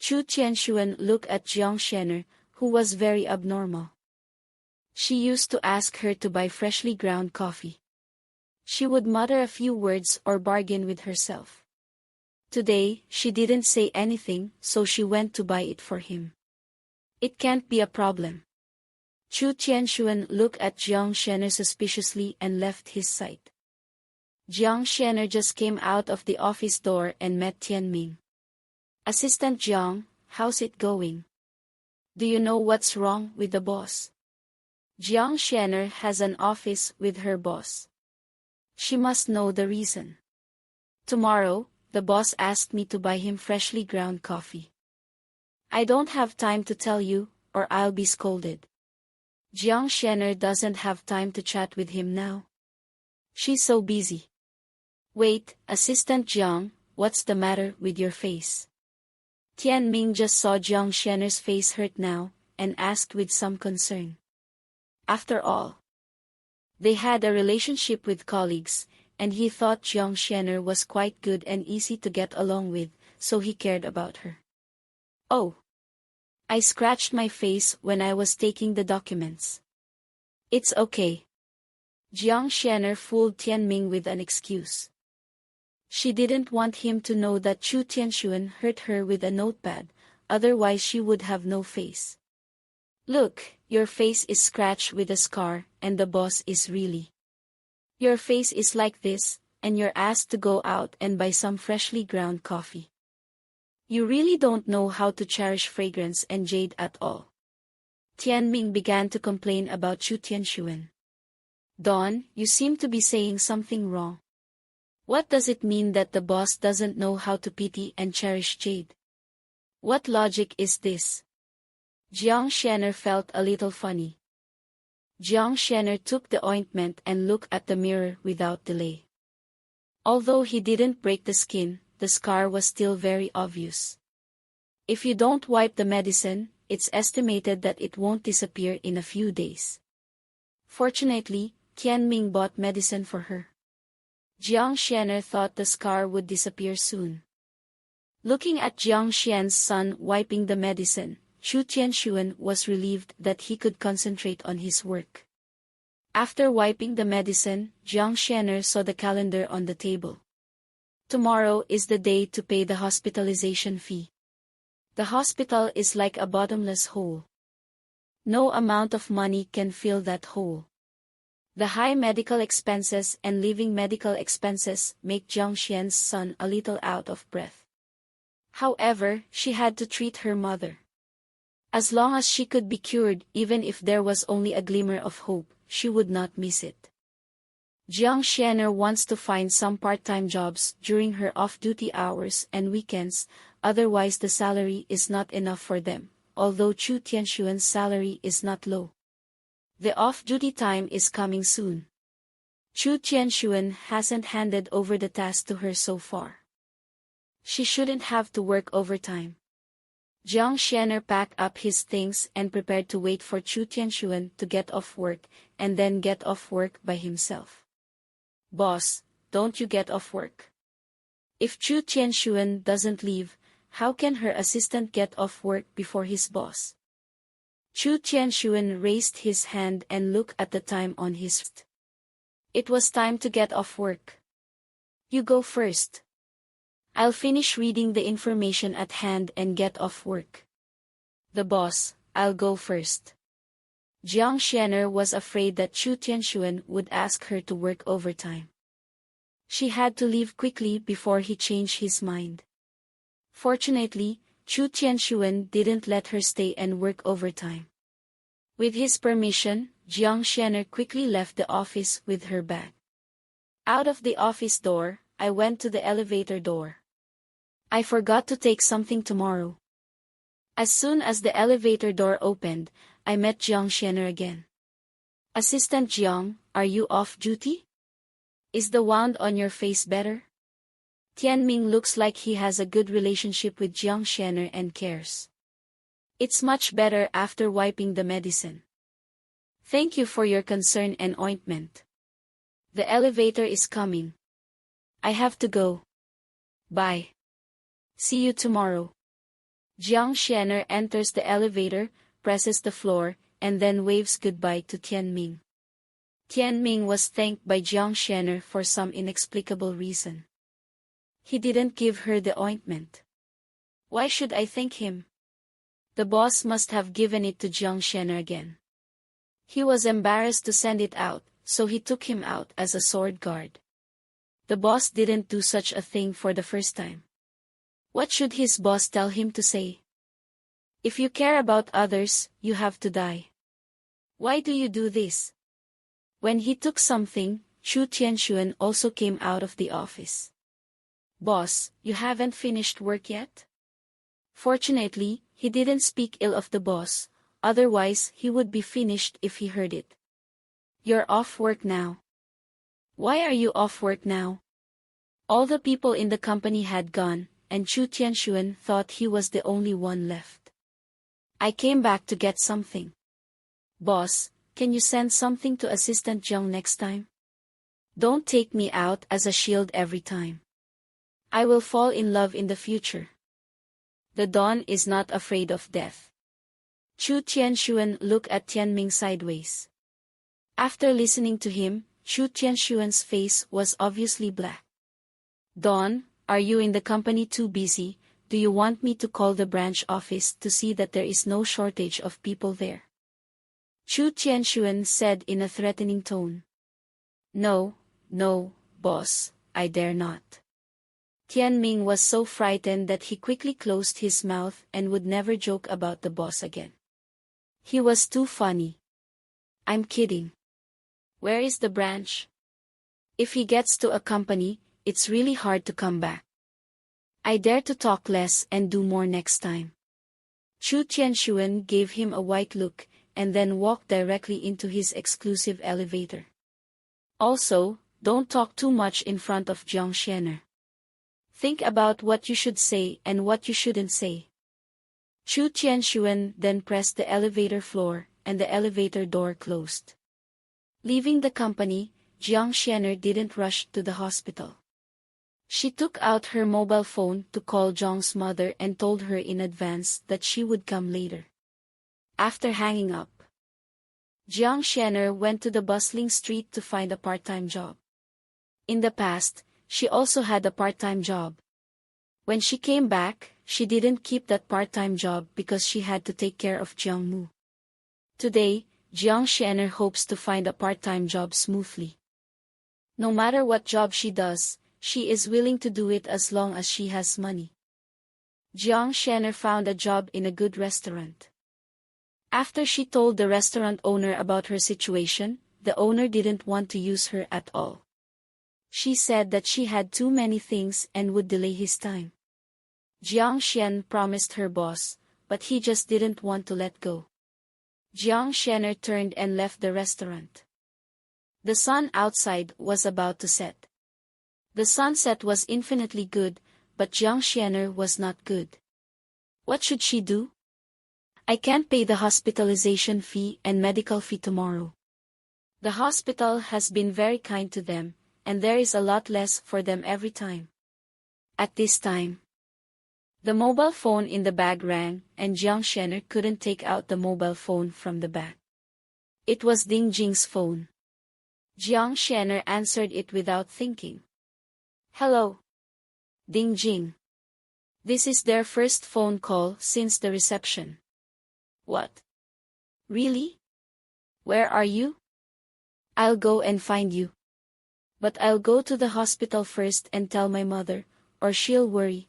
Chu Tianxuan looked at Jiang Shener, who was very abnormal. She used to ask her to buy freshly ground coffee. She would mutter a few words or bargain with herself. Today, she didn't say anything, so she went to buy it for him. It can't be a problem. Chu Tianxuan looked at Jiang Shener suspiciously and left his sight. Jiang Shener just came out of the office door and met Tianming. "Assistant Jiang, how's it going? Do you know what's wrong with the boss?" Jiang Shener has an office with her boss. She must know the reason. "Tomorrow, the boss asked me to buy him freshly ground coffee. I don't have time to tell you, or I'll be scolded." Jiang Shener doesn't have time to chat with him now. She's so busy. "Wait, Assistant Jiang, what's the matter with your face?" Tianming just saw Jiang Shener's face hurt now, and asked with some concern. After all, they had a relationship with colleagues, and he thought Jiang Shener was quite good and easy to get along with, so he cared about her. "Oh, I scratched my face when I was taking the documents. It's okay." Jiang Shener fooled Tianming with an excuse. She didn't want him to know that Chu Tianxuan hurt her with a notepad, otherwise she would have no face. "Look, your face is scratched with a scar, and the boss is really. Your face is like this, and you're asked to go out and buy some freshly ground coffee. You really don't know how to cherish fragrance and jade at all." Tianming began to complain about Chu Tianxuan. "Dawn, you seem to be saying something wrong. What does it mean that the boss doesn't know how to pity and cherish jade? What logic is this?" Jiang Shener felt a little funny. Jiang Shener took the ointment and looked at the mirror without delay. Although he didn't break the skin, the scar was still very obvious. If you don't wipe the medicine, it's estimated that it won't disappear in a few days. Fortunately, Tianming bought medicine for her. Jiang Shener thought the scar would disappear soon. Looking at Jiang Xian's son wiping the medicine, Chu Tianxuan was relieved that he could concentrate on his work. After wiping the medicine, Jiang Shener saw the calendar on the table. Tomorrow is the day to pay the hospitalization fee. The hospital is like a bottomless hole. No amount of money can fill that hole. The high medical expenses and living medical expenses make Jiang Xian's son a little out of breath. However, she had to treat her mother. As long as she could be cured, even if there was only a glimmer of hope, she would not miss it. Jiang Shener wants to find some part-time jobs during her off-duty hours and weekends, otherwise the salary is not enough for them, although Chu Tianxuan's salary is not low. The off-duty time is coming soon. Chu Tianxuan hasn't handed over the task to her so far. She shouldn't have to work overtime. Jiang Shener packed up his things and prepared to wait for Chu Tianxuan to get off work, and then get off work by himself. "Boss, don't you get off work? If Chu Tianxuan doesn't leave, how can her assistant get off work before his boss?" Chu Tianxuan raised his hand and looked at the time on his wrist. It was time to get off work. "You go first. I'll finish reading the information at hand and get off work." "The boss, I'll go first." Jiang Shener was afraid that Chu Tianxuan would ask her to work overtime. She had to leave quickly before he changed his mind. Fortunately, Chu Tianxuan didn't let her stay and work overtime. With his permission, Jiang Shener quickly left the office with her bag. Out of the office door, I went to the elevator door. I forgot to take something tomorrow. As soon as the elevator door opened, I met Jiang Shener again. "Assistant Jiang, are you off duty? Is the wound on your face better?" Tianming looks like he has a good relationship with Jiang Shener and cares. "It's much better after wiping the medicine. Thank you for your concern and ointment. The elevator is coming. I have to go. Bye. See you tomorrow." Jiang Xianer enters the elevator, presses the floor, and then waves goodbye to Tianming. Tianming was thanked by Jiang Xianer for some inexplicable reason. He didn't give her the ointment. Why should I thank him? The boss must have given it to Jiang Xianer again. He was embarrassed to send it out, so he took him out as a sword guard. The boss didn't do such a thing for the first time. What should his boss tell him to say? If you care about others, you have to die. Why do you do this? When he took something, Chu Tianxuan also came out of the office. Boss, you haven't finished work yet? Fortunately, he didn't speak ill of the boss, otherwise he would be finished if he heard it. You're off work now. Why are you off work now? All the people in the company had gone, and Chu Tianxuan thought he was the only one left. I came back to get something. Boss, can you send something to Assistant Jiang next time? Don't take me out as a shield every time. I will fall in love in the future. The dawn is not afraid of death. Chu Tianxuan looked at Tianming sideways. After listening to him, Chu Tianxuan's face was obviously black. Dawn, are you in the company too busy? Do you want me to call the branch office to see that there is no shortage of people there? Chu Tianxuan said in a threatening tone. No, boss, I dare not. Tianming was so frightened that he quickly closed his mouth and would never joke about the boss again. He was too funny. I'm kidding. Where is the branch? If he gets to a company, it's really hard to come back. I dare to talk less and do more next time. Chu Tianxuan gave him a white look, and then walked directly into his exclusive elevator. Also, don't talk too much in front of Jiang Xianer. Think about what you should say and what you shouldn't say. Chu Tianxuan then pressed the elevator floor, and the elevator door closed. Leaving the company, Jiang Xianer didn't rush to the hospital. She took out her mobile phone to call Jiang's mother and told her in advance that she would come later. After hanging up, Jiang Xianer went to the bustling street to find a part-time job. In the past, she also had a part-time job. When she came back, she didn't keep that part-time job because she had to take care of Jiang Mu. Today, Jiang Xianer hopes to find a part-time job smoothly. No matter what job she does, she is willing to do it as long as she has money. Jiang Xianer found a job in a good restaurant. After she told the restaurant owner about her situation, the owner didn't want to use her at all. She said that she had too many things and would delay his time. Jiang Xian promised her boss, but he just didn't want to let go. Jiang Xianer turned and left the restaurant. The sun outside was about to set. The sunset was infinitely good, but Jiang Xianer was not good. What should she do? I can't pay the hospitalization fee and medical fee tomorrow. The hospital has been very kind to them, and there is a lot less for them every time. At this time, the mobile phone in the bag rang, and Jiang Xianer couldn't take out the mobile phone from the bag. It was Ding Jing's phone. Jiang Xianer answered it without thinking. Hello. Ding Jing. This is their first phone call since the reception. What? Really? Where are you? I'll go and find you. But I'll go to the hospital first and tell my mother, or she'll worry.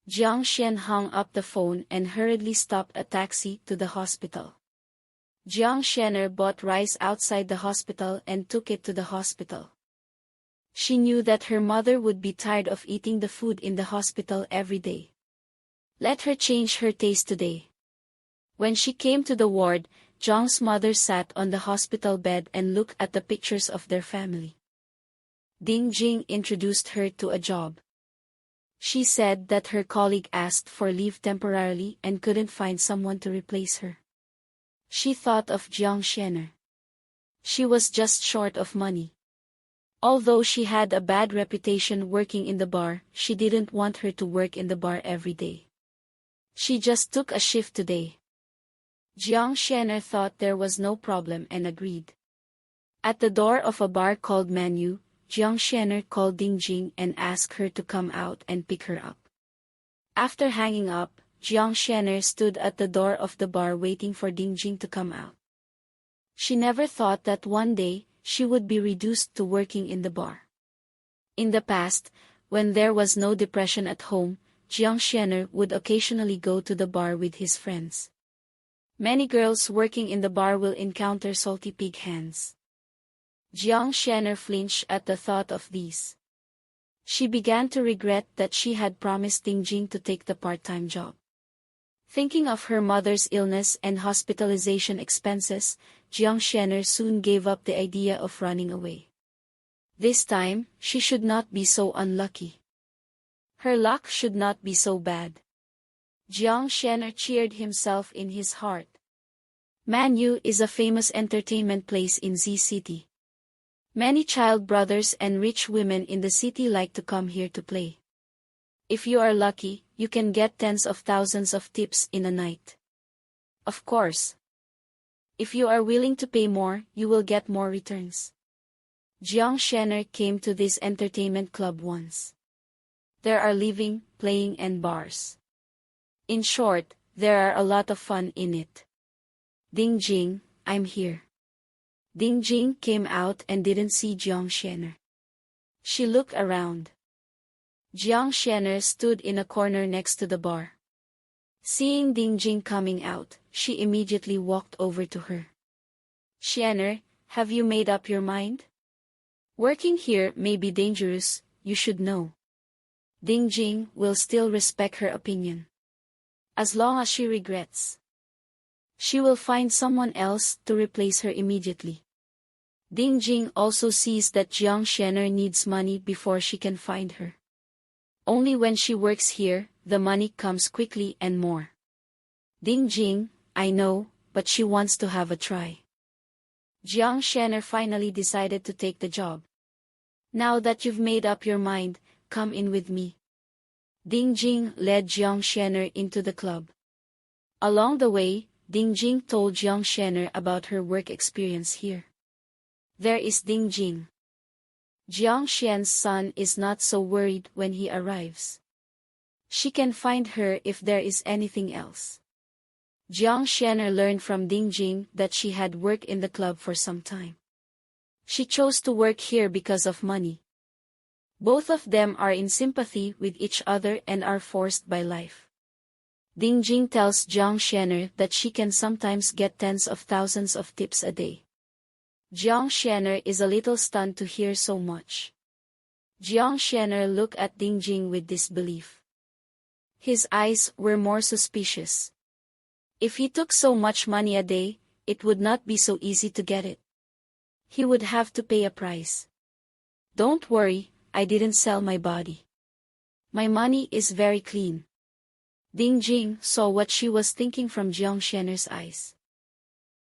Jiang Xian hung up the phone and hurriedly stopped a taxi to the hospital. Jiang Xianer bought rice outside the hospital and took it to the hospital. She knew that her mother would be tired of eating the food in the hospital every day. Let her change her taste today. When she came to the ward, Jiang's mother sat on the hospital bed and looked at the pictures of their family. Ding Jing introduced her to a job. She said that her colleague asked for leave temporarily and couldn't find someone to replace her. She thought of Jiang Xianer. She was just short of money. Although she had a bad reputation working in the bar, she didn't want her to work in the bar every day. She just took a shift today. Jiang Shanner thought there was no problem and agreed. At the door of a bar called Manu, Jiang Shanner called Ding Jing and asked her to come out and pick her up. After hanging up, Jiang Shanner stood at the door of the bar waiting for Ding Jing to come out. She never thought that one day, she would be reduced to working in the bar. In the past, when there was no depression at home, Jiang Shanner would occasionally go to the bar with his friends. Many girls working in the bar will encounter salty pig hands. Jiang Shanner flinched at the thought of these. She began to regret that she had promised Ding Jing to take the part-time job. Thinking of her mother's illness and hospitalization expenses, Jiang Shanner soon gave up the idea of running away. This time, she should not be so unlucky. Her luck should not be so bad. Jiang Shanner cheered himself in his heart. Manu is a famous entertainment place in Z City. Many child brothers and rich women in the city like to come here to play. If you are lucky, you can get tens of thousands of tips in a night. Of course. If you are willing to pay more, you will get more returns. Jiang Shanner came to this entertainment club once. There are living, playing and bars. In short, there are a lot of fun in it. Ding Jing, I'm here. Ding Jing came out and didn't see Jiang Shanner. She looked around. Jiang Shanner stood in a corner next to the bar. Seeing Ding Jing coming out, she immediately walked over to her. Shanner, have you made up your mind? Working here may be dangerous, you should know. Ding Jing will still respect her opinion. As long as she regrets, she will find someone else to replace her immediately. Ding Jing also sees that Jiang Shanner needs money before she can find her. Only when she works here, the money comes quickly and more. Ding Jing, I know, but she wants to have a try. Jiang Shanner finally decided to take the job. Now that you've made up your mind, come in with me. Ding Jing led Jiang Shanner into the club. Along the way, Ding Jing told Jiang Shanner about her work experience here. There is Ding Jing. Jiang Xian's son is not so worried when he arrives. She can find her if there is anything else. Jiang Shanner learned from Ding Jing that she had worked in the club for some time. She chose to work here because of money. Both of them are in sympathy with each other and are forced by life. Ding Jing tells Jiang Shanner that she can sometimes get tens of thousands of tips a day. Jiang Shanner is a little stunned to hear so much. Jiang Shanner looked at Ding Jing with disbelief. His eyes were more suspicious. If he took so much money a day, it would not be so easy to get it. He would have to pay a price. Don't worry, I didn't sell my body. My money is very clean. Ding Jing saw what she was thinking from Jiang Shanner's eyes.